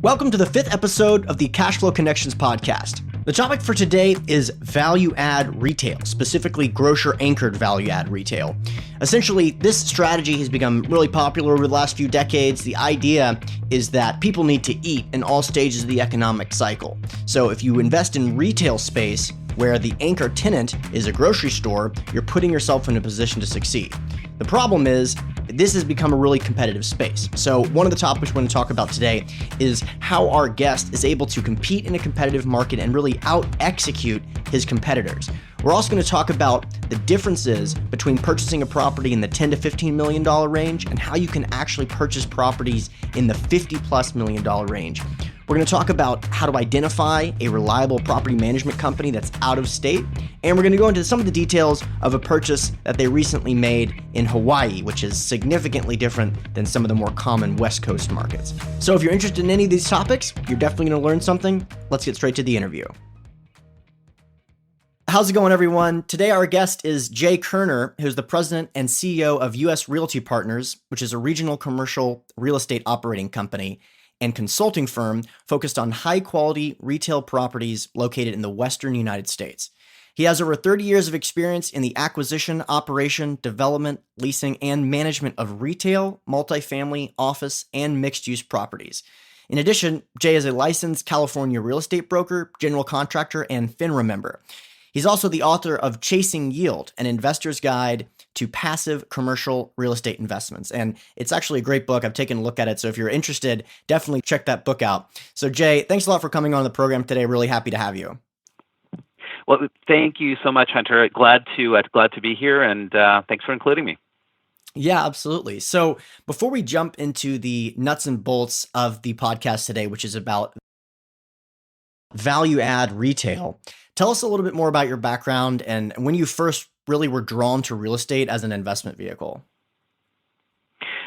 Welcome to the 5th episode of the Cashflow Connections podcast. The topic for today is value-add retail, specifically grocer-anchored value-add retail. Essentially, this strategy has become really popular over the last few decades. The idea is that people need to eat in all stages of the economic cycle. So if you invest in retail space where the anchor tenant is a grocery store, you're putting yourself in a position to succeed. The problem is, this has become a really competitive space. So one of the topics we're going to talk about today is how our guest is able to compete in a competitive market and really out-execute his competitors. We're also going to talk about the differences between purchasing a property in the $10 to $15 million range and how you can actually purchase properties in the $50+ million range. We're going to talk about how to identify a reliable property management company that's out of state, and we're going to go into some of the details of a purchase that they recently made in Hawaii, which is significantly different than some of the more common West Coast markets. So if you're interested in any of these topics, you're definitely going to learn something. Let's get straight to the interview. How's it going, everyone? Today, our guest is Jay Kerner, who's the president and CEO of U.S Realty Partners, which is a regional commercial real estate operating company and consulting firm focused on high-quality retail properties located in the Western United States. He has over 30 years of experience in the acquisition, operation, development, leasing, and management of retail, multifamily, office, and mixed-use properties. In addition, Jay is a licensed California real estate broker, general contractor, and FINRA member. He's also the author of Chasing Yield, an investor's guide to passive commercial real estate investments. And it's actually a great book. I've taken a look at it. So if you're interested, definitely check that book out. So Jay, thanks a lot for coming on the program today. Really happy to have you. Well, thank you so much, Hunter. Glad to be here, and thanks for including me. Yeah, absolutely. So before we jump into the nuts and bolts of the podcast today, which is about value add retail, tell us a little bit more about your background and when you first really were drawn to real estate as an investment vehicle.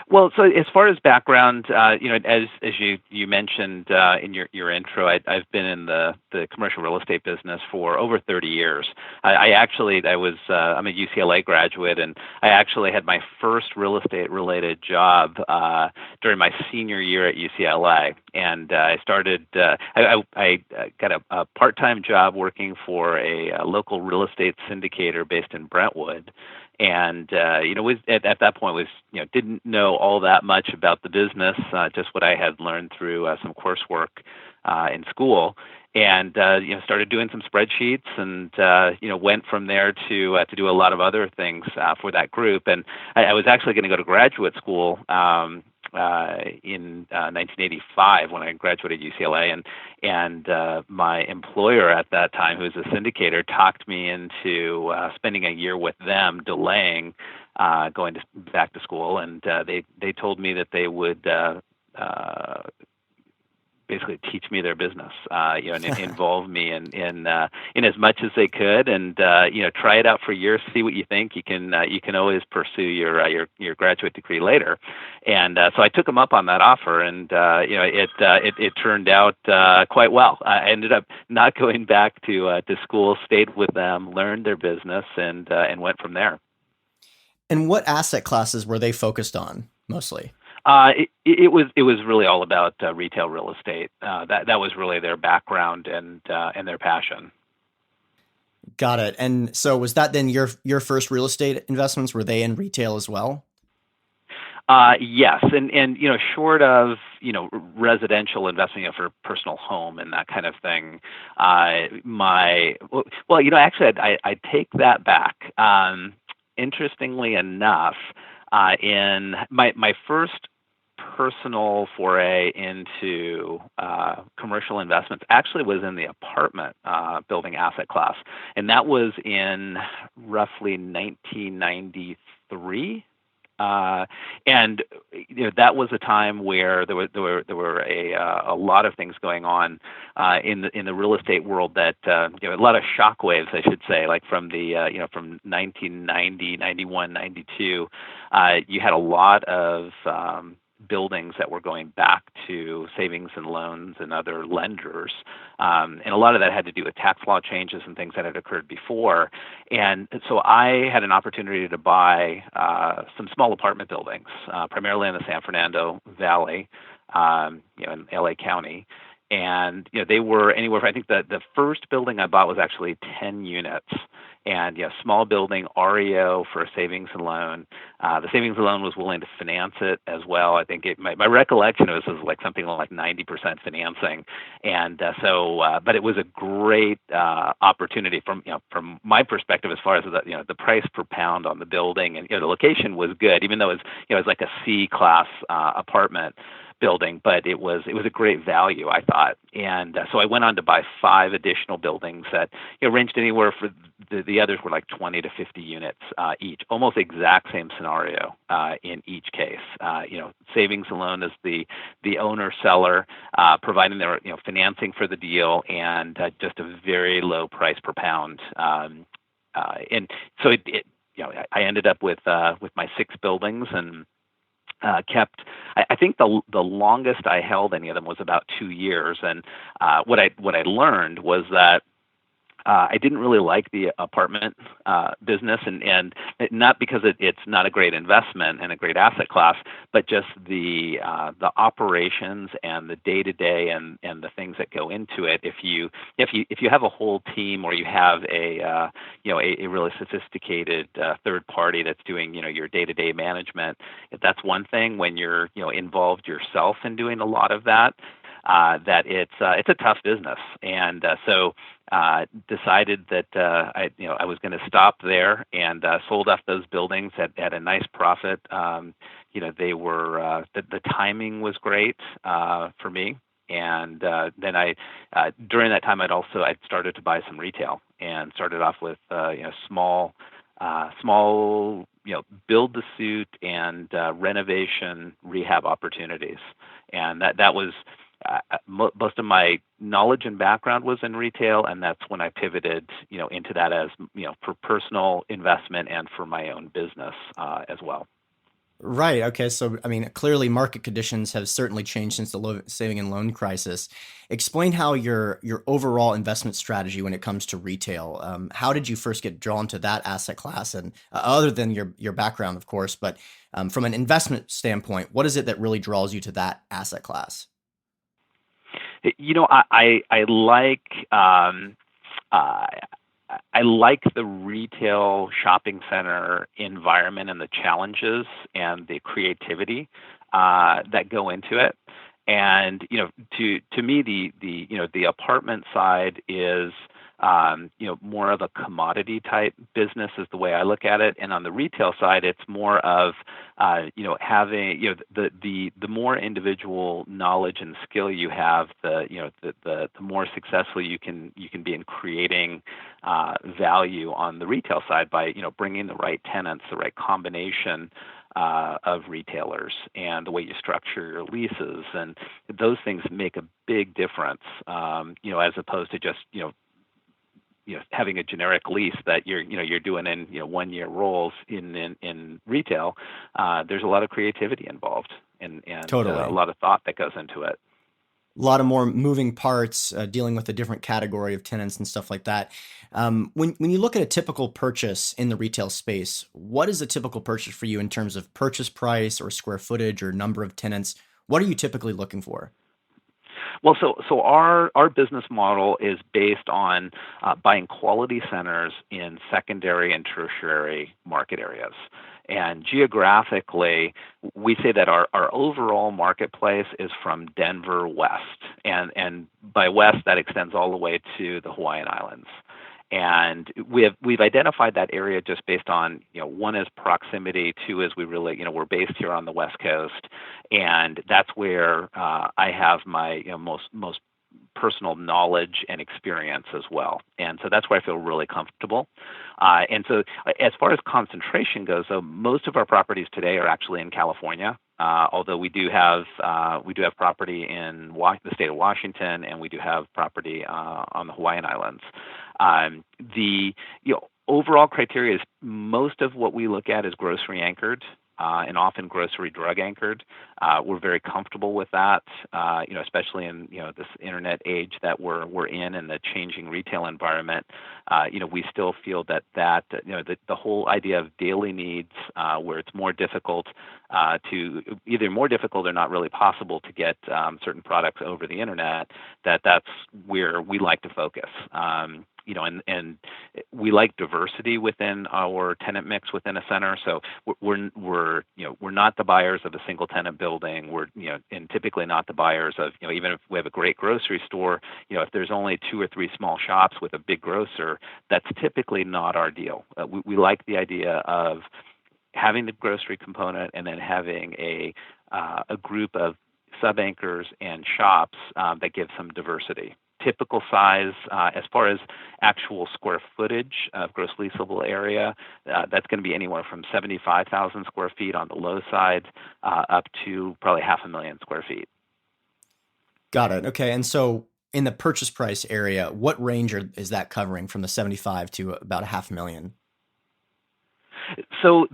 Well, so as far as background, as you mentioned in your intro, I've been in the commercial real estate business for over 30 years. I'm a UCLA graduate, and I actually had my first real estate related job during my senior year at UCLA, and I started. I got a part-time job working for a local real estate syndicator based in Brentwood. And at that point didn't know all that much about the business, just what I had learned through some coursework in school, and started doing some spreadsheets, and went from there to do a lot of other things for that group. And I was actually going to go to graduate school in 1985 when I graduated UCLA, and my employer at that time, who was a syndicator, talked me into spending a year with them, delaying going back to school, and they told me that they would basically teach me their business, and involve me in as much as they could, and try it out for a year, see what you think. You can always pursue your graduate degree later, and so I took them up on that offer, and it turned out quite well. I ended up not going back to school, stayed with them, learned their business, and went from there. And what asset classes were they focused on mostly? It was really all about retail real estate. That was really their background and their passion. Got it. And so was that then your first real estate investments? Were they in retail as well? Yes, and short of residential investing for personal home and that kind of thing, I take that back. Interestingly enough, in my first personal foray into commercial investments actually was in the apartment building asset class, and that was in roughly 1993. And that was a time where there were a lot of things going on in the real estate world that a lot of shockwaves, I should say, like from from 1990, 91, 92, you had a lot of buildings that were going back to savings and loans and other lenders. And a lot of that had to do with tax law changes and things that had occurred before. And so I had an opportunity to buy some small apartment buildings, primarily in the San Fernando Valley, in LA County. And they were anywhere from, I think the first building I bought was actually 10 units, and small building, REO for a savings and loan. The savings and loan was willing to finance it as well. I think my recollection was like something like 90% financing, and but it was a great opportunity from my perspective as far as the price per pound on the building, and the location was good, even though it was like a C class apartment building, but it was a great value, I thought. And so I went on to buy 5 additional buildings that ranged anywhere for the others were like 20 to 50 units each, almost exact same scenario in each case. Savings and loan is the owner seller providing their financing for the deal, and just a very low price per pound. And so I ended up with my 6 buildings, and kept. I think the longest I held any of them was about 2 years. And what I learned was that I didn't really like the apartment business, and not because it's not a great investment and a great asset class, but just the operations and the day to day and the things that go into it. If you have a whole team, or you have a really sophisticated third party that's doing your day to day management, if that's one thing. When you're involved yourself in doing a lot of that, that it's a tough business. And so decided that I was going to stop there, and sold off those buildings at a nice profit. They were the timing was great for me. And then during that time, I'd started to buy some retail, and started off with small build to suit and renovation rehab opportunities. And that was most of my knowledge and background was in retail, and that's when I pivoted into that as for personal investment and for my own business as well. Right. Okay. So, I mean, clearly market conditions have certainly changed since the saving and loan crisis. Explain how your overall investment strategy when it comes to retail. How did you first get drawn to that asset class? And other than your background, of course, but from an investment standpoint, what is it that really draws you to that asset class? I like the retail shopping center environment and the challenges and the creativity that go into it. And to me, the apartment side is more of a commodity type business is the way I look at it. And on the retail side, it's more of having the more individual knowledge and skill you have, the more successful you can be in creating value on the retail side by bringing the right tenants, the right combination of retailers, and the way you structure your leases, and those things make a big difference. As opposed to just having a generic lease that you're doing in 1 year rolls in retail. There's a lot of creativity involved, and Totally. a lot of thought that goes into it. A lot of more moving parts, dealing with a different category of tenants and stuff like that. When you look at a typical purchase in the retail space, what is a typical purchase for you in terms of purchase price or square footage or number of tenants? What are you typically looking for? Well, so our business model is based on buying quality centers in secondary and tertiary market areas. And geographically, we say that our overall marketplace is from Denver west, and by west that extends all the way to the Hawaiian Islands. And we've identified that area just based on one is proximity, two is we really we're based here on the West Coast, and that's where I have my most personal knowledge and experience as well. And so that's where I feel really comfortable. And so as far as concentration goes, so most of our properties today are actually in California. Although we do have property in the state of Washington, and we do have property on the Hawaiian Islands. The overall criteria is most of what we look at is grocery anchored. and often grocery drug anchored. We're very comfortable with that, especially in this internet age that we're in and the changing retail environment. We still feel that the whole idea of daily needs, where it's more difficult to either more difficult or not really possible to get certain products over the internet, that's where we like to focus. And we like diversity within our tenant mix within a center. So we're not the buyers of a single tenant building. And typically not the buyers of, even if we have a great grocery store, if there's only 2 or 3 small shops with a big grocer, that's typically not our deal. We like the idea of having the grocery component and then having a group of sub-anchors and shops that give some diversity. Typical size, as far as actual square footage of gross leasable area, that's going to be anywhere from 75,000 square feet on the low side up to probably 500,000 square feet. Got it. Okay. And so in the purchase price area, what range is that covering from the 75 to about 500,000? So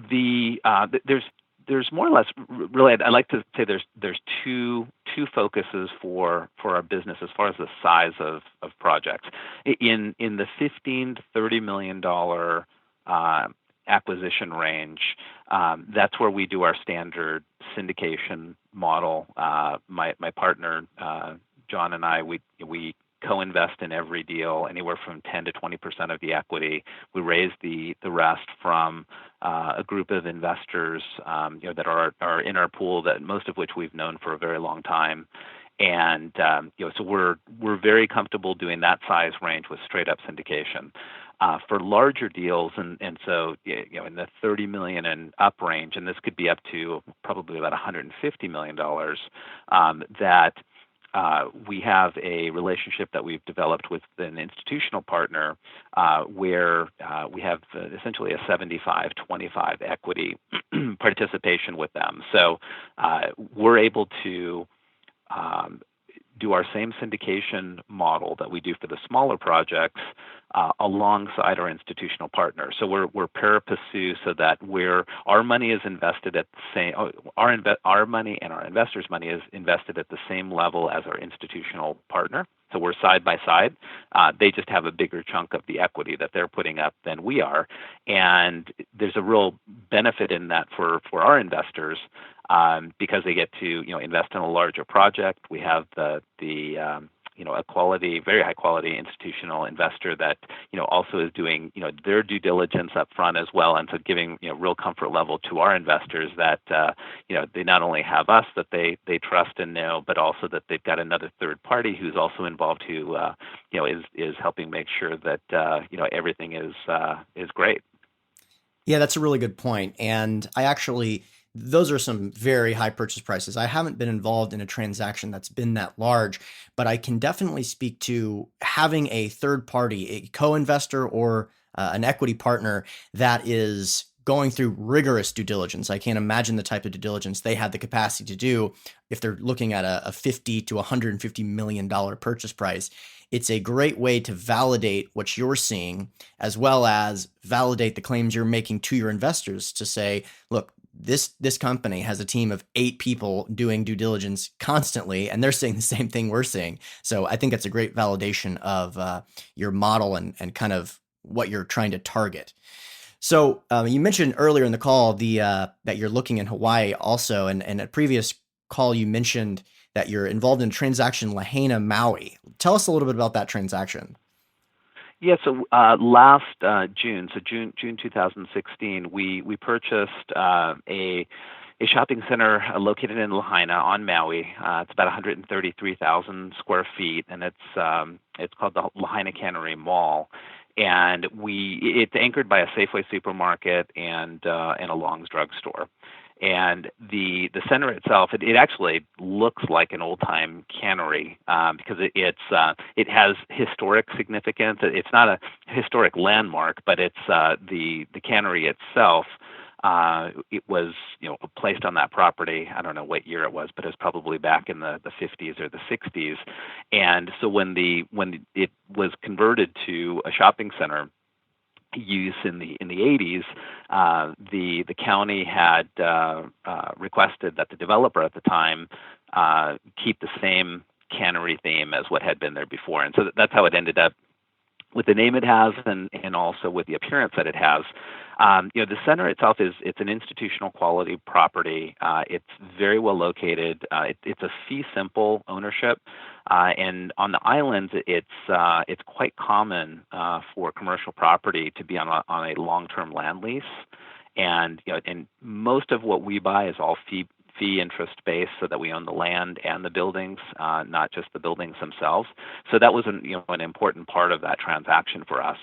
there's more or less, really, I'd like to say there's two focuses for our business as far as the size of projects. In the $15 to $30 million acquisition range, that's where we do our standard syndication model. My partner John and I, we co-invest in every deal, anywhere from 10 to 20% of the equity. We raise the rest from a group of investors, that are in our pool, that most of which we've known for a very long time. And so we're very comfortable doing that size range with straight up syndication. For larger deals, and so in the 30 million and up range, and this could be up to probably about $150 million, that we have a relationship that we've developed with an institutional partner, where we have essentially a 75-25 equity participation with them. So we're able to do our same syndication model that we do for the smaller projects alongside our institutional partners. So we're pari passu, so that our money is invested at the same, our money and our investors' money is invested at the same level as our institutional partner. So we're side by side. They just have a bigger chunk of the equity that they're putting up than we are, and there's a real benefit in that for our investors, because they get to invest in a larger project. We have a quality, very high quality institutional investor that also is doing their due diligence up front as well, and so giving real comfort level to our investors that they not only have us that they trust and know, but also that they've got another third party who's also involved, who is helping make sure that everything is great. Yeah, that's a really good point. And those are some very high purchase prices. I haven't been involved in a transaction that's been that large, but I can definitely speak to having a third party, a co-investor or an equity partner that is going through rigorous due diligence. I can't imagine the type of due diligence they have the capacity to do if they're looking at a $50 to $150 million purchase price. It's a great way to validate what you're seeing, as well as validate the claims you're making to your investors, to say, look, this company has a team of 8 people doing due diligence constantly, and they're saying the same thing we're saying. So I think that's a great validation of your model and kind of what you're trying to target. So you mentioned earlier in the call that you're looking in Hawaii also, and a previous call you mentioned that you're involved in a transaction Lahaina, Maui. Tell us a little bit about that transaction. Yeah, so last June 2016, we purchased a shopping center located in Lahaina on Maui. It's about 133,000 square feet, and it's called the Lahaina Cannery Mall. And it's anchored by a Safeway supermarket and a Long's drugstore. And the center itself, it actually looks like an old time cannery, because it has historic significance. It's not a historic landmark, but it's the cannery itself. It was placed on that property. I don't know what year it was, but it was probably back in the 50s or the 60s. And so when it was converted to a shopping center, use in the 80s, the county had requested that the developer at the time keep the same cannery theme as what had been there before, and so that's how it ended up with the name it has, and also with the appearance that it has. The center itself it's an institutional quality property. It's very well located. It's a fee simple ownership, and on the islands, it's quite common for commercial property to be on a long-term land lease, and most of what we buy is all fee interest based, so that we own the land and the buildings, not just the buildings themselves. So that was an important part of that transaction for us.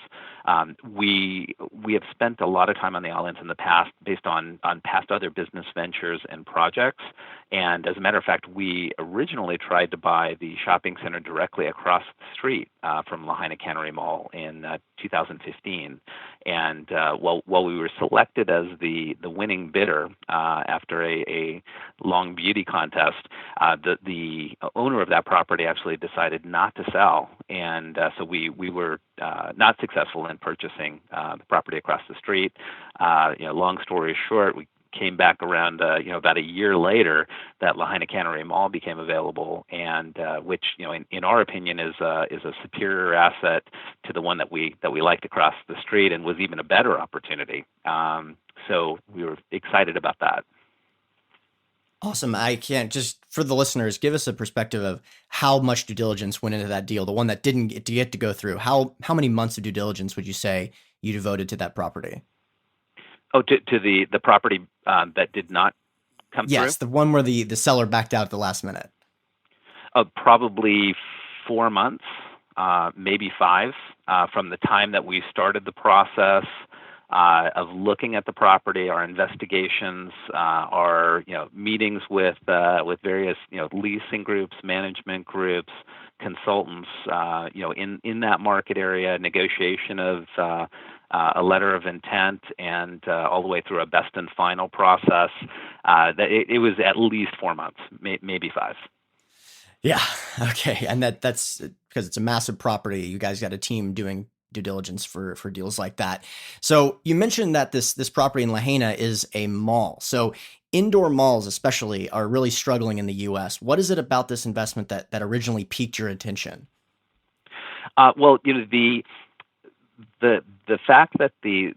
We have spent a lot of time on the islands in the past, based on past other business ventures and projects. And as a matter of fact, we originally tried to buy the shopping center directly across the street from Lahaina Cannery Mall in 2015. And while we were selected as the winning bidder after a long beauty contest, the owner of that property actually decided not to sell, and so we were not successful in purchasing the property across the street. Long story short, we came back around about a year later that Lahaina Cannery Mall became available, and which in our opinion is a superior asset to the one that we liked across the street, and was even a better opportunity. So we were excited about that. Awesome. I can't, just for the listeners, give us a perspective of how much due diligence went into that deal, the one that didn't get to go through. How many months of due diligence would you say you devoted to that property? Oh, to the property that did not come through? Yes, the one where the seller backed out at the last minute. Probably 4 months, maybe 5, from the time that we started the process of looking at the property, our investigations, our meetings with various leasing groups, management groups, consultants, in that market area, negotiation of a letter of intent, and all the way through a best and final process. That it was at least 4 months, maybe 5. Yeah. Okay. And that's because it's a massive property. You guys got a team doing due diligence for deals like that. So you mentioned that this property in Lahaina is a mall. So indoor malls especially are really struggling in the U.S. What is it about this investment that originally piqued your attention? Well, the fact that the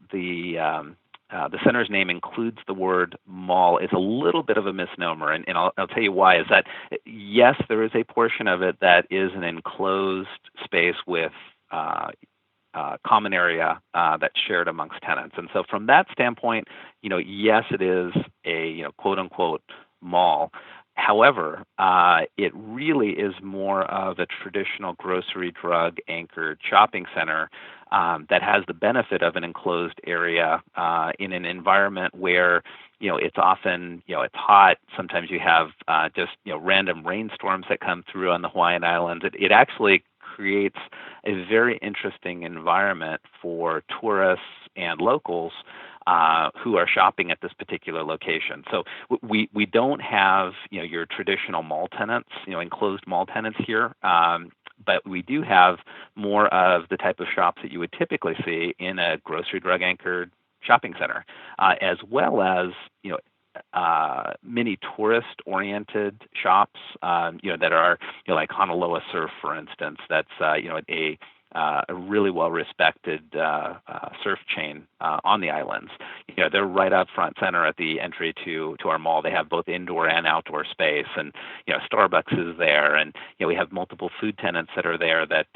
center's name includes the word mall is a little bit of a misnomer, and I'll tell you why. Is that yes, there is a portion of it that is an enclosed space with common area that's shared amongst tenants, and so from that standpoint, yes, it is a quote unquote mall. However, it really is more of a traditional grocery drug anchored shopping center that has the benefit of an enclosed area in an environment where it's often it's hot. Sometimes you have just random rainstorms that come through on the Hawaiian Islands. It actually creates a very interesting environment for tourists and locals who are shopping at this particular location. So we don't have your traditional mall tenants, enclosed mall tenants here, but we do have more of the type of shops that you would typically see in a grocery drug anchored shopping center, as well as many tourist oriented shops that are like Honolulu Surf, for instance. That's a really well-respected surf chain on the islands. They're right up front center at the entry to our mall. They have both indoor and outdoor space, and Starbucks is there, and we have multiple food tenants that are there that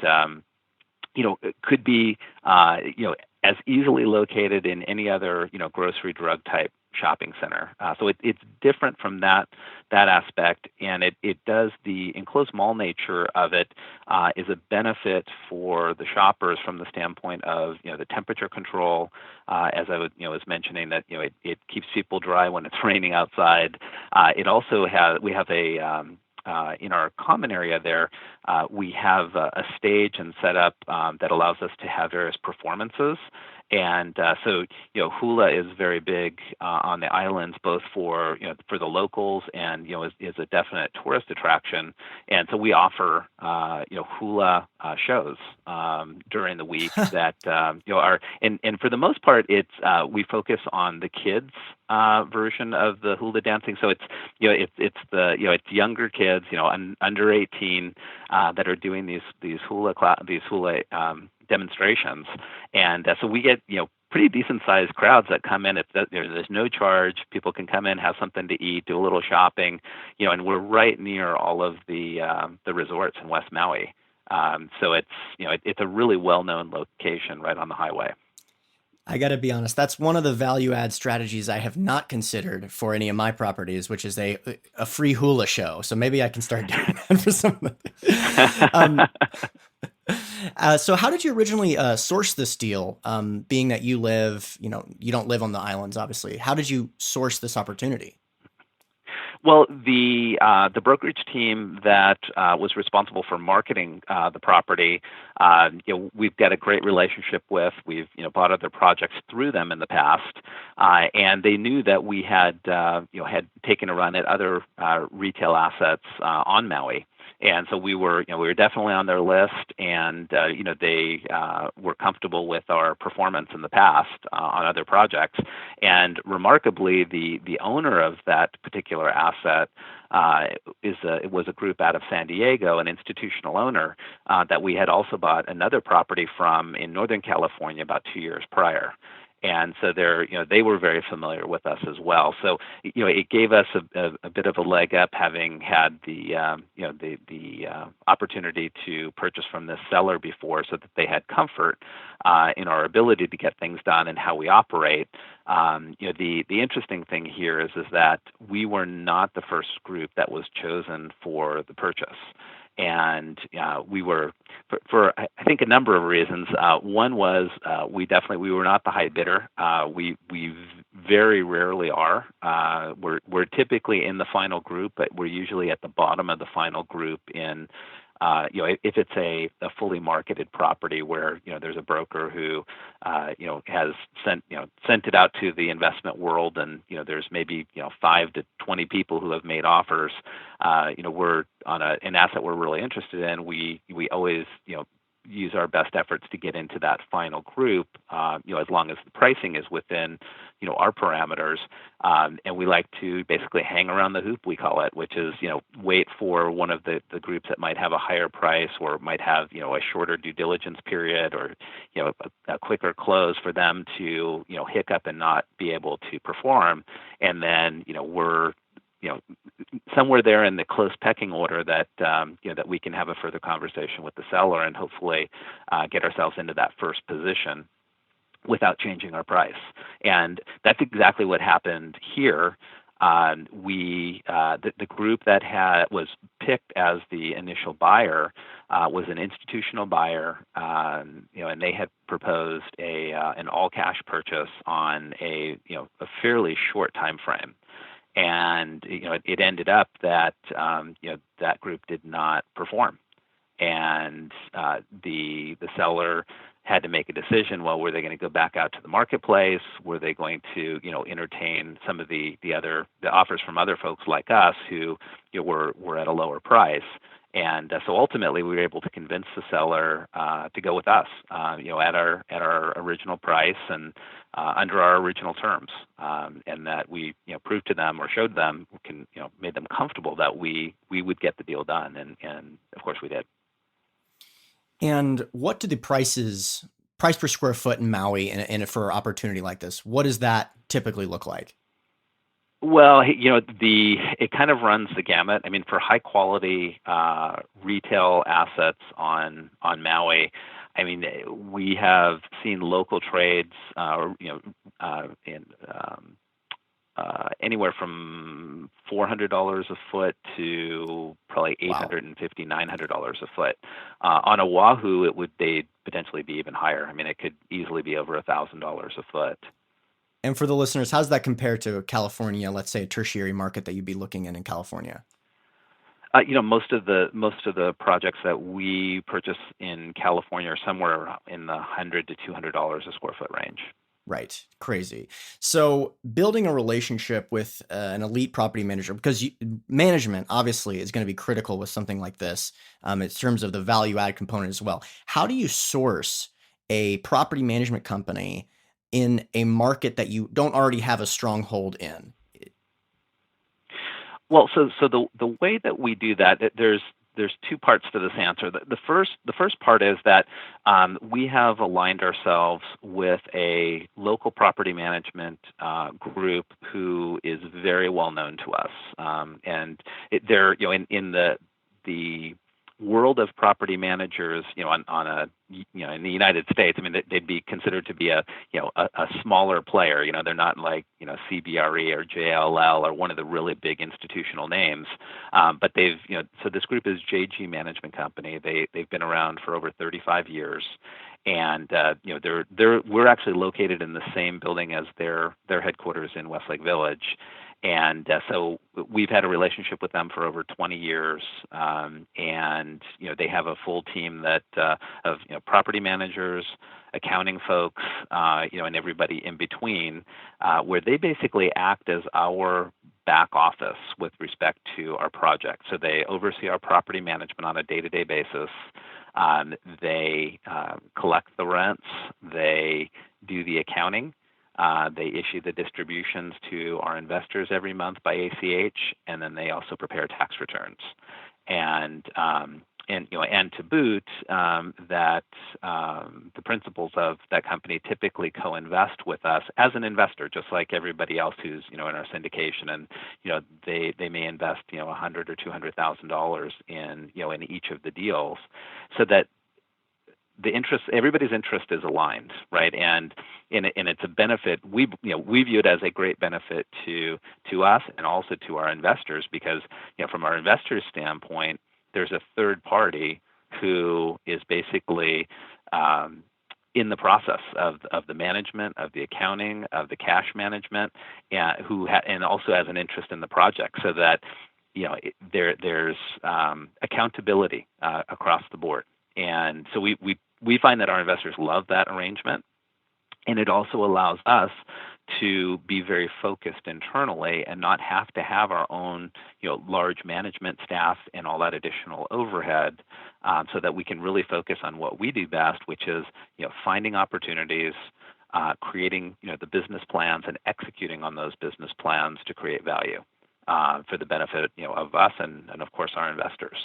could be as easily located in any other grocery drug type shopping center. So it's different from that aspect, and it does, the enclosed mall nature of it is a benefit for the shoppers from the standpoint of the temperature control, as I was mentioning, that it keeps people dry when it's raining outside. It also we have a in our common area there, we have a stage and setup that allows us to have various performances. And so, hula is very big on the islands, both for for the locals and is a definite tourist attraction. And so we offer hula shows during the week that are and for the most part it's we focus on the kids version of the hula dancing. So it's it's younger kids under 18 that are doing these hula demonstrations, and so we get pretty decent sized crowds that come in. There's no charge. People can come in, have something to eat, do a little shopping, and we're right near all of the resorts in West Maui. So it's a really well known location right on the highway. I got to be honest, that's one of the value add strategies I have not considered for any of my properties, which is a free hula show. So maybe I can start doing that for some of them. So how did you originally source this deal? Being that you live, you don't live on the islands, obviously. How did you source this opportunity? Well, the brokerage team that was responsible for marketing the property, we've got a great relationship with. We've bought other projects through them in the past, and they knew that we had had taken a run at other retail assets on Maui. And so we were definitely on their list, and they were comfortable with our performance in the past on other projects. And remarkably, the owner of that particular asset it was a group out of San Diego, an institutional owner that we had also bought another property from in Northern California about 2 years prior. And so they were very familiar with us as well. So it gave us a bit of a leg up, having had the opportunity to purchase from this seller before, so that they had comfort in our ability to get things done and how we operate. The interesting thing here is that we were not the first group that was chosen for the purchase. And we were, for I think a number of reasons. One was we were not the high bidder. We very rarely are. We're typically in the final group, but we're usually at the bottom of the final group in. If it's a fully marketed property where there's a broker who has sent it out to the investment world, and there's maybe 5 to 20 people who have made offers. We're on an asset we're really interested in. We always use our best efforts to get into that final group, as long as the pricing is within our parameters. And we like to basically hang around the hoop, we call it, which is wait for one of the groups that might have a higher price, or might have a shorter due diligence period, or a quicker close, for them to hiccup and not be able to perform. And then we're somewhere there in the close pecking order that that we can have a further conversation with the seller, and hopefully get ourselves into that first position without changing our price. And that's exactly what happened here. The group that was picked as the initial buyer was an institutional buyer, and they had proposed an all cash purchase on a fairly short time frame. And it ended up that that group did not perform, and the seller had to make a decision. Well, were they going to go back out to the marketplace? Were they going to entertain some of the offers from other folks like us who were at a lower price? And so ultimately, we were able to convince the seller to go with us, at our original price and under our original terms, and that we proved to them, or showed them, made them comfortable that we would get the deal done, and of course we did. And what do the price per square foot in Maui, and for an opportunity like this, what does that typically look like? Well, it kind of runs the gamut. I mean, for high quality retail assets on Maui, I mean, we have seen local trades, in anywhere from $400 a foot to probably $850, $900 a foot. On Oahu, they'd potentially be even higher. I mean, it could easily be over $1,000 a foot. And for the listeners, how does that compare to California, let's say a tertiary market that you'd be looking in California? Most of the projects that we purchase in California are somewhere in the $100 to $200 a square foot range. Right. Crazy. So building a relationship with an elite property manager, because management obviously is going to be critical with something like this, in terms of the value add component as well. How do you source a property management company in a market that you don't already have a stronghold in? Well, so the way that we do that, there's two parts to this answer. The first part is that we have aligned ourselves with a local property management group who is very well known to us, and they're in the world of property managers, on a in the United States. I mean, they'd be considered to be a smaller player. They're not like CBRE or JLL or one of the really big institutional names. But so this group is JG Management Company. They've been around for over 35 years. And we're actually located in the same building as their headquarters in Westlake Village, and so we've had a relationship with them for over 20 years. And they have a full team of property managers, accounting folks, and everybody in between, where they basically act as our back office with respect to our project. So they oversee our property management on a day-to-day basis. They collect the rents. They do the accounting. They issue the distributions to our investors every month by ACH, and then they also prepare tax returns. And to boot, that the principals of that company typically co-invest with us as an investor, just like everybody else who's in our syndication, and they may invest $100,000 or $200,000 in each of the deals, so that everybody's interest is aligned, right? And it's a benefit. We view it as a great benefit to us and also to our investors, because from our investors' standpoint, there's a third party who is basically in the process of the management, of the accounting, of the cash management, and also has an interest in the project, so that there's accountability across the board. And so we find that our investors love that arrangement, and it also allows us to be very focused internally and not have to have our own large management staff and all that additional overhead, so that we can really focus on what we do best, which is finding opportunities, creating the business plans, and executing on those business plans to create value for the benefit of us and of course our investors.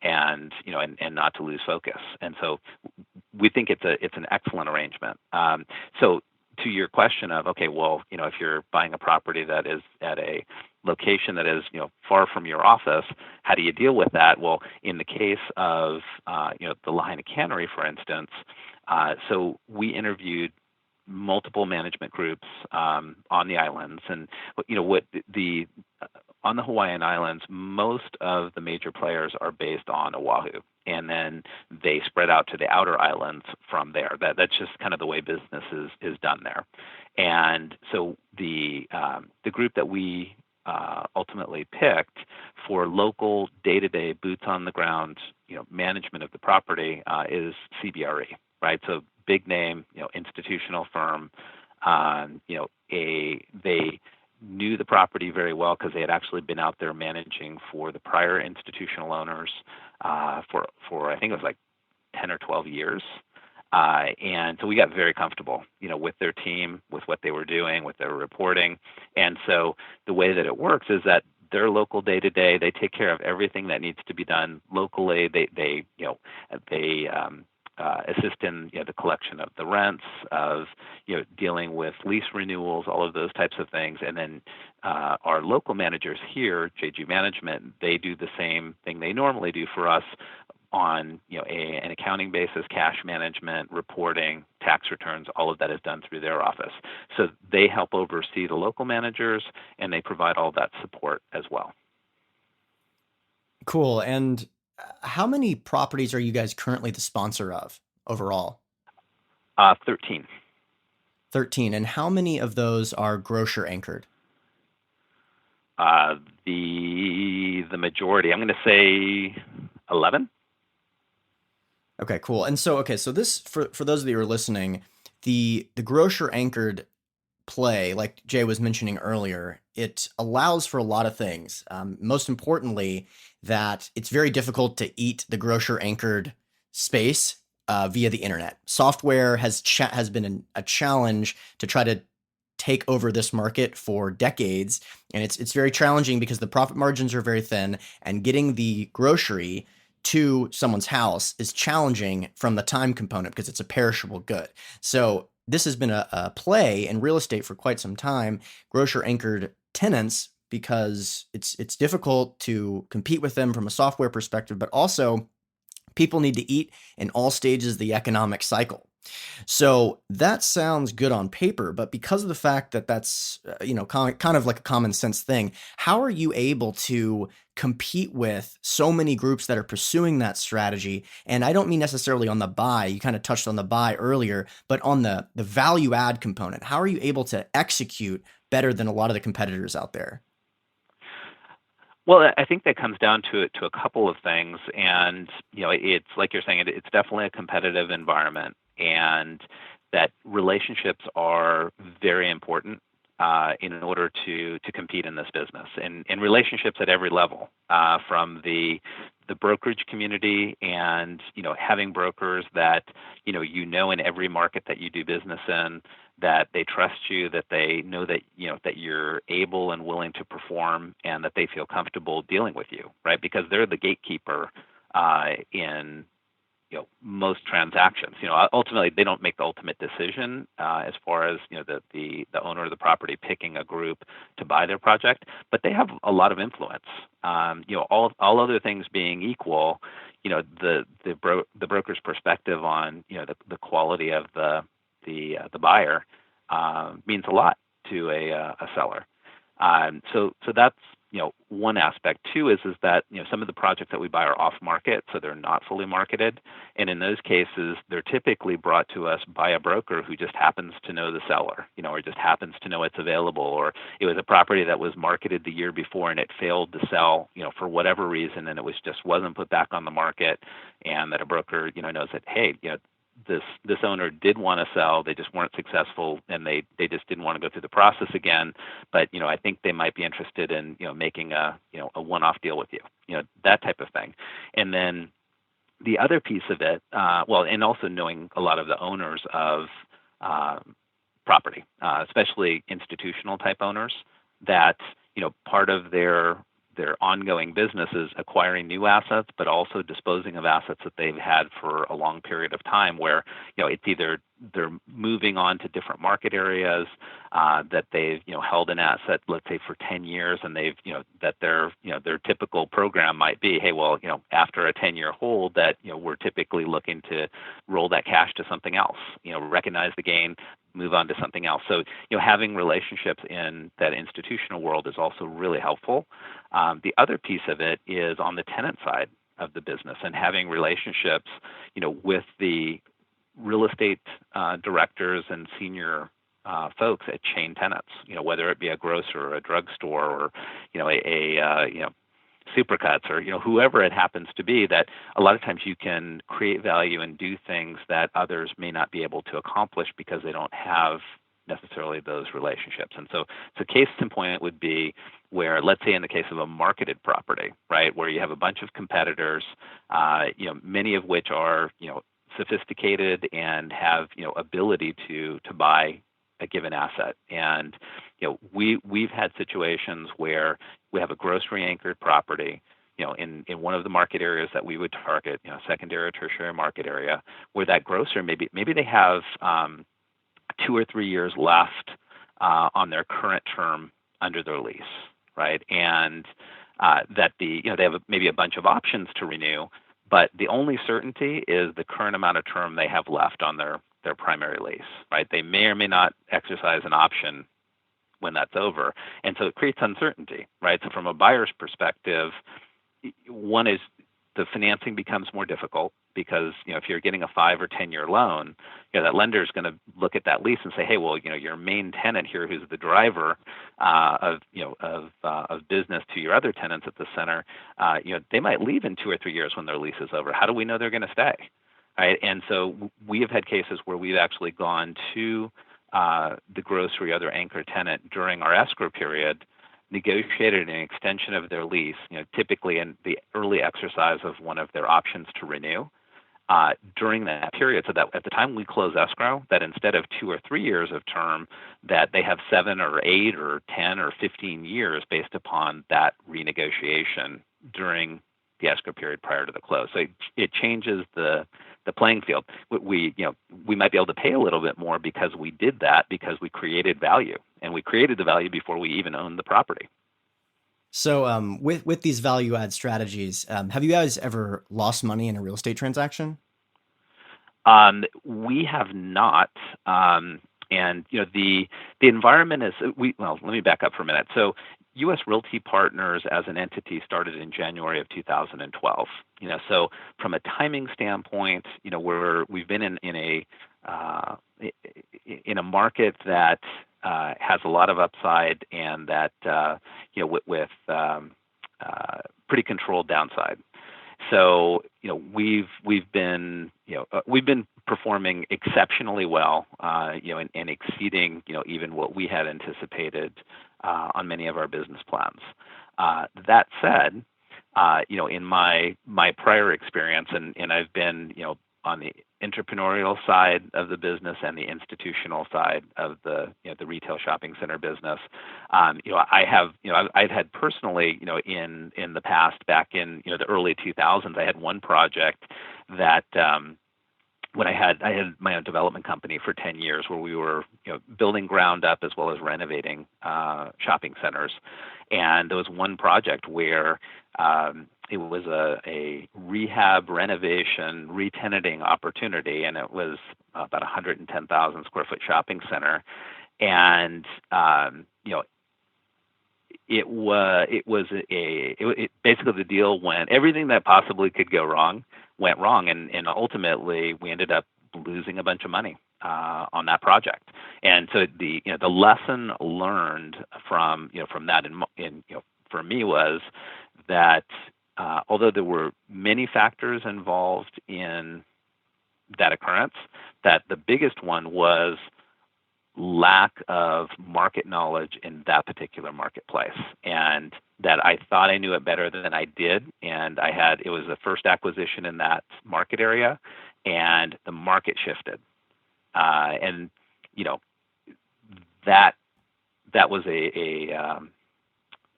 And not to lose focus. And so we think it's an excellent arrangement. So to your question of, okay, well, if you're buying a property that is at a location that is far from your office, how do you deal with that? Well, in the case of the Lahaina Cannery, for instance, so we interviewed multiple management groups on the islands, and on the Hawaiian Islands, most of the major players are based on Oahu, and then they spread out to the outer islands from there. That's just kind of the way business is done there. And so the group that we ultimately picked for local day-to-day boots on the ground management of the property is CBRE, right? So big name institutional firm. They knew the property very well because they had actually been out there managing for the prior institutional owners for I think it was like 10 or 12 years. And so we got very comfortable, with their team, with what they were doing, with their reporting. And so the way that it works is that their local day-to-day, they take care of everything that needs to be done locally. They assist in the collection of the rents, of dealing with lease renewals, all of those types of things. And then our local managers here, JG Management, they do the same thing they normally do for us on an accounting basis, cash management, reporting, tax returns. All of that is done through their office. So they help oversee the local managers, and they provide all that support as well. Cool. And how many properties are you guys currently the sponsor of overall? 13. 13. And how many of those are grocer anchored? The be the majority. I'm going to say 11. Okay, cool. And so, okay, so this for those of you who are listening, the grocer anchored play, like Jay was mentioning earlier, it allows for a lot of things. Most importantly, that it's very difficult to eat the grocer anchored space via the internet. Software has been a challenge to try to take over this market for decades, and it's very challenging because the profit margins are very thin, and getting the grocery to someone's house is challenging from the time component because it's a perishable good. So this has been a play in real estate for quite some time, grocer anchored tenants, because it's difficult to compete with them from a software perspective, but also people need to eat in all stages of the economic cycle. So that sounds good on paper, but because of the fact that that's kind of like a common sense thing, how are you able to compete with so many groups that are pursuing that strategy? And I don't mean necessarily on the buy. You kind of touched on the buy earlier, but on the value add component, how are you able to execute better than a lot of the competitors out there? Well, I think that comes down to a couple of things, and it's like you're saying, it's definitely a competitive environment, and that relationships are very important in order to compete in this business, and relationships at every level, from the brokerage community, and having brokers that in every market that you do business in, that they trust you, that they know that that you're able and willing to perform, and that they feel comfortable dealing with you, right? Because they're the gatekeeper in most transactions. Ultimately they don't make the ultimate decision as far as the owner of the property picking a group to buy their project, but they have a lot of influence. All other things being equal, the broker's perspective on the quality of the buyer means a lot to a seller. So that's one aspect. Two is that some of the projects that we buy are off market, so they're not fully marketed, and in those cases they're typically brought to us by a broker who just happens to know the seller, or just happens to know it's available, or it was a property that was marketed the year before and it failed to sell, for whatever reason, and it wasn't put back on the market, and that a broker knows that, hey, this owner did want to sell, they just weren't successful, and they just didn't want to go through the process again, but I think they might be interested in making a one-off deal with you, that type of thing. And then the other piece of it, and also knowing a lot of the owners of property, especially institutional type owners, that part of their ongoing business is acquiring new assets, but also disposing of assets that they've had for a long period of time, where it's either they're moving on to different market areas, that they've held an asset, let's say, for 10 years, and they've that their typical program might be, hey, well, after a 10-year hold, that we're typically looking to roll that cash to something else, recognize the gain, move on to something else. So having relationships in that institutional world is also really helpful. The other piece of it is on the tenant side of the business, and having relationships with the real estate directors and senior folks at chain tenants, whether it be a grocer or a drugstore, or a Supercuts, or whoever it happens to be, that a lot of times you can create value and do things that others may not be able to accomplish because they don't have necessarily those relationships. And so case in point would be where, let's say in the case of a marketed property, right, where you have a bunch of competitors, many of which are sophisticated and have ability to buy a given asset. And we've had situations where we have a grocery anchored property in one of the market areas that we would target, secondary or tertiary market area, where that grocer maybe they have 2 or 3 years left on their current term under their lease, right? And that they have maybe a bunch of options to renew, but the only certainty is the current amount of term they have left on their primary lease, right? They may or may not exercise an option when that's over. And so it creates uncertainty, right? So from a buyer's perspective, one is the financing becomes more difficult because, if you're getting a 5 or 10 year loan, that lender is going to look at that lease and say, hey, well, your main tenant here, who's the driver of business to your other tenants at the center, they might leave in 2 or 3 years when their lease is over. How do we know they're going to stay? Right. And so we have had cases where we've actually gone to the grocery, other anchor tenant during our escrow period, negotiated an extension of their lease, typically in the early exercise of one of their options to renew during that period, so that at the time we close escrow, that instead of 2 or 3 years of term, that they have 7 or 8 or 10 or 15 years based upon that renegotiation during the escrow period prior to the close. So it changes the playing field. We might be able to pay a little bit more because we did that, because we created value, and we created the value before we even owned the property. So with these value add strategies, have you guys ever lost money in a real estate transaction? We have not. And the environment is well. Let me back up for a minute. So U.S. Realty Partners as an entity started in January of 2012. So from a timing standpoint, we've been in a market that has a lot of upside, and that with pretty controlled downside. So we've been performing exceptionally well, and exceeding even what we had anticipated on many of our business plans. That said, in my prior experience, and I've been on the entrepreneurial side of the business and the institutional side of the retail shopping center business. I've had personally, in the past, back in the early 2000s, I had one project that when I had my own development company for 10 years, where we were building ground up as well as renovating shopping centers. And there was one project where it was a rehab, renovation, re-tenanting opportunity, and it was about 110,000 square foot shopping center. And basically the deal went, everything that possibly could go wrong went wrong, and ultimately we ended up losing a bunch of money on that project. And so the lesson learned from that, for me, was that although there were many factors involved in that occurrence, that the biggest one was lack of market knowledge in that particular marketplace, and that I thought I knew it better than I did. And it was the first acquisition in that market area, and the market shifted. And that was a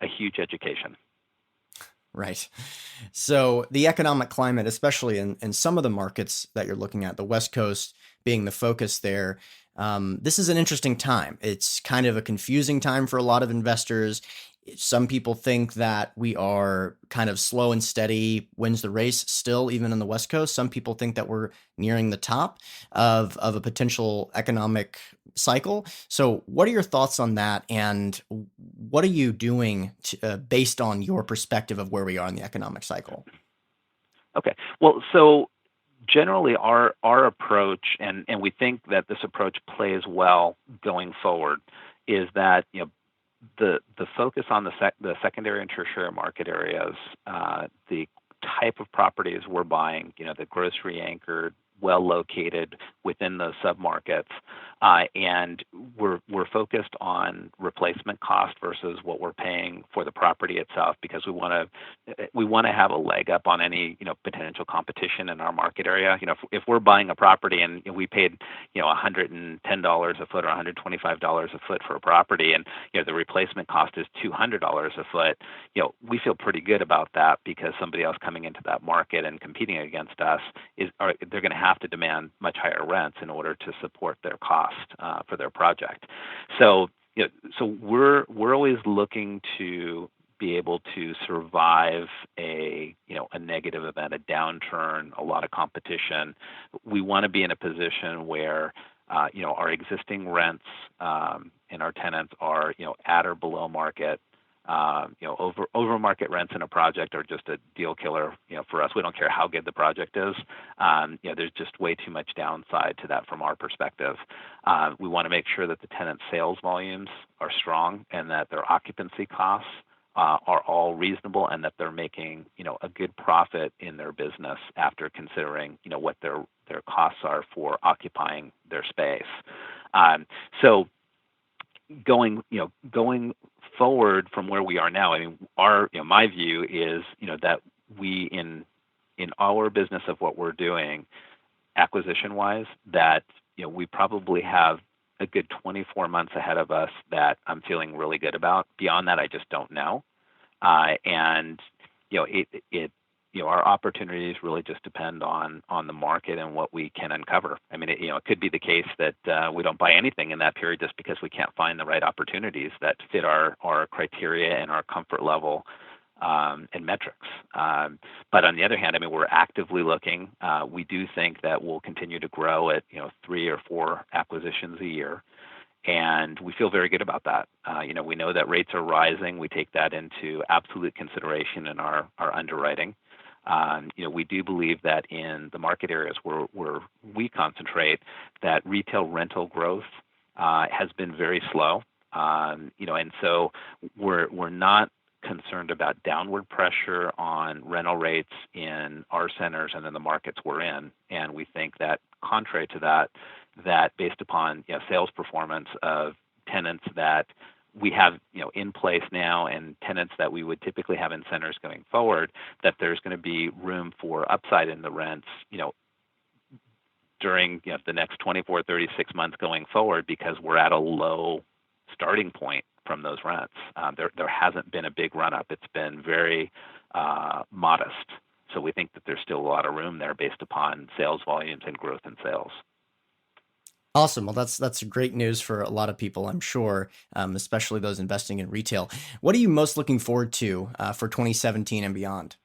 huge education. Right. So the economic climate, especially in some of the markets that you're looking at, the West Coast being the focus there, this is an interesting time. It's kind of a confusing time for a lot of investors. Some people think that we are kind of slow and steady wins the race still, even in the West Coast. Some people think that we're nearing the top of a potential economic cycle. So what are your thoughts on that? And what are you doing based on your perspective of where we are in the economic cycle? Okay. Well, so generally our approach, and we think that this approach plays well going forward, is that the focus on the secondary and tertiary market areas, the type of properties we're buying, the grocery anchored, well located within those submarkets, and we're focused on replacement cost versus what we're paying for the property itself, because we want to have a leg up on any potential competition in our market area. If we're buying a property and we paid $110 a foot or $125 a foot for a property, and the replacement cost is $200 a foot, we feel pretty good about that, because somebody else coming into that market and competing against us they're going to have to demand much higher rents in order to support their cost for their project. So we're always looking to be able to survive a negative event, a downturn, a lot of competition. We want to be in a position where our existing rents and our tenants are at or below market. Over market rents in a project are just a deal killer. For us, we don't care how good the project is. There's just way too much downside to that from our perspective. We want to make sure that the tenant sales volumes are strong and that their occupancy costs are all reasonable and that they're making, a good profit in their business after considering, what their costs are for occupying their space. So going forward from where we are now, my view is, that we in our business of what we're doing, acquisition-wise, that we probably have a good 24 months ahead of us that I'm feeling really good about. Beyond that, I just don't know. Our opportunities really just depend on the market and what we can uncover. It could be the case that we don't buy anything in that period just because we can't find the right opportunities that fit our criteria and our comfort level and metrics. But on the other hand, we're actively looking. We do think that we'll continue to grow at 3 or 4 acquisitions a year, and we feel very good about that. We know that rates are rising. We take that into absolute consideration in our underwriting. We do believe that in the market areas where we concentrate, that retail rental growth has been very slow. And so we're not concerned about downward pressure on rental rates in our centers and in the markets we're in. And we think that contrary to that based upon sales performance of tenants that we have in place now and tenants that we would typically have in centers going forward, that there's going to be room for upside in the rents during the next 24, 36 months going forward, because we're at a low starting point from those rents. There hasn't been a big run up. It's been very modest. So we think that there's still a lot of room there based upon sales volumes and growth in sales. Awesome. Well, that's great news for a lot of people, I'm sure, especially those investing in retail. What are you most looking forward to for 2017 and beyond?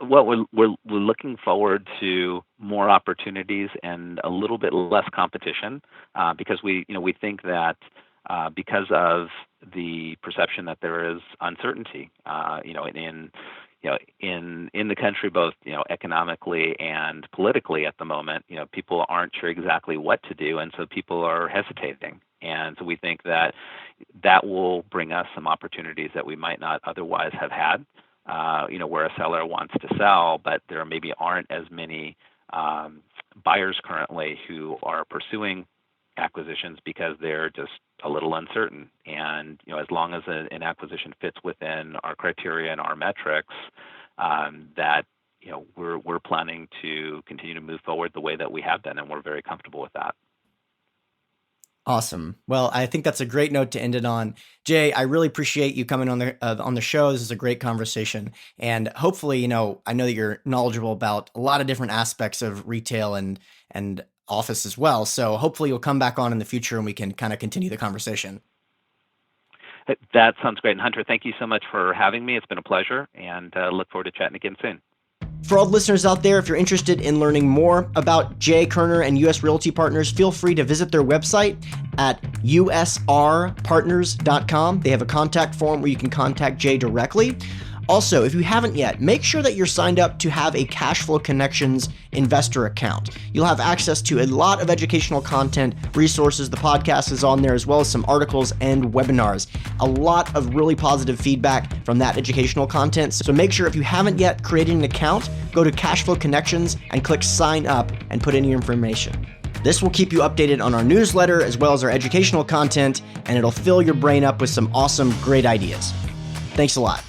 Well, we're looking forward to more opportunities and a little bit less competition because we think that because of the perception that there is uncertainty, in the country, both economically and politically at the moment, people aren't sure exactly what to do, and so people are hesitating. And so we think that will bring us some opportunities that we might not otherwise have had. Where a seller wants to sell, but there maybe aren't as many buyers currently who are pursuing acquisitions because they're just a little uncertain. And as long as an acquisition fits within our criteria and our metrics, that we're planning to continue to move forward the way that we have been, and we're very comfortable with that. Awesome. Well, I think that's a great note to end it on. Jay, I really appreciate you coming on the show. This is a great conversation. And hopefully, I know that you're knowledgeable about a lot of different aspects of retail and office as well. So hopefully you'll come back on in the future and we can kind of continue the conversation. That sounds great. And Hunter, thank you so much for having me. It's been a pleasure, and look forward to chatting again soon. For all the listeners out there, if you're interested in learning more about Jay Kerner and U.S. Realty Partners, feel free to visit their website at usrpartners.com. They have a contact form where you can contact Jay directly. Also, if you haven't yet, make sure that you're signed up to have a Cashflow Connections investor account. You'll have access to a lot of educational content, resources. The podcast is on there, as well as some articles and webinars. A lot of really positive feedback from that educational content. So make sure if you haven't yet created an account, go to Cashflow Connections and click sign up and put in your information. This will keep you updated on our newsletter as well as our educational content, and it'll fill your brain up with some awesome, great ideas. Thanks a lot.